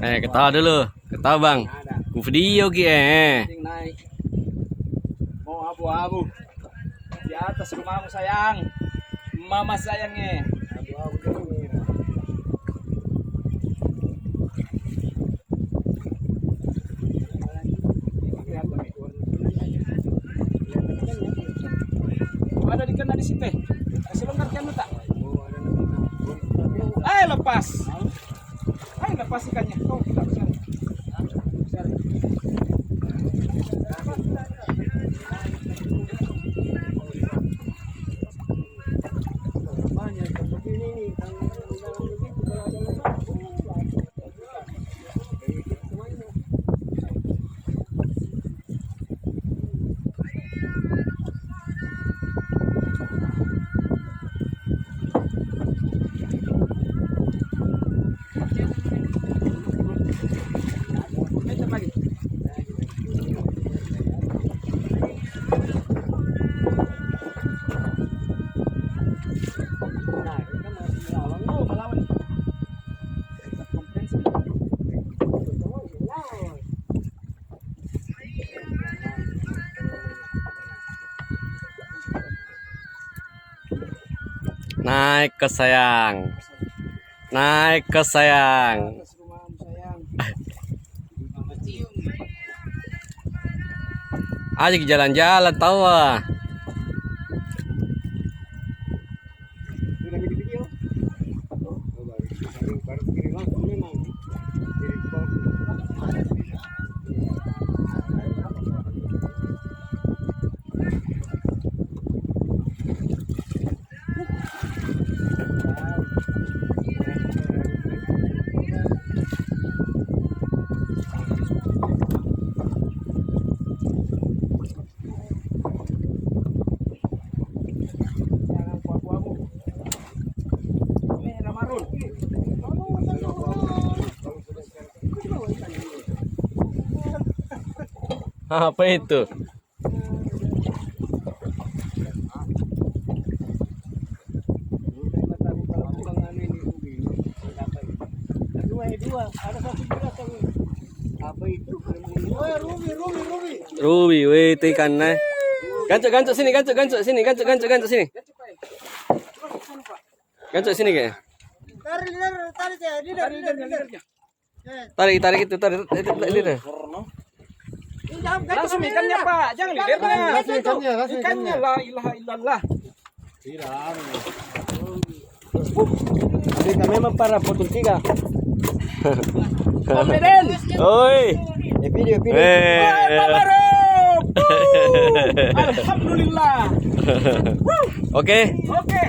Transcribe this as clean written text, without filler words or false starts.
Ketawa dulu. Ketawa bang. Ku video ki Naik. Mau abu-abu. Di atas rumahmu sayang. Mama sayangnya. Abu-abu dulu. Ada di kena di situ. Kasih longgarkan lu tak? Ayo lepas. Ayo lepas ikannya. Kau tidak bisa. Naik ke sayang. Naik ke sayang. Ajak jalan-jalan tahu ah. Apa itu? Ruby, weh, itu ikannya. Gancuk sini, gancuk sini. Gancuk sini kayaknya. Tarik itu. Langsung ikannya Pak, jangan lidernya. Ikannya la ilaha illallah. Ini kami memang para potong tiga. Komeden. Oi. Video. Alhamdulillah. Oke. Oke.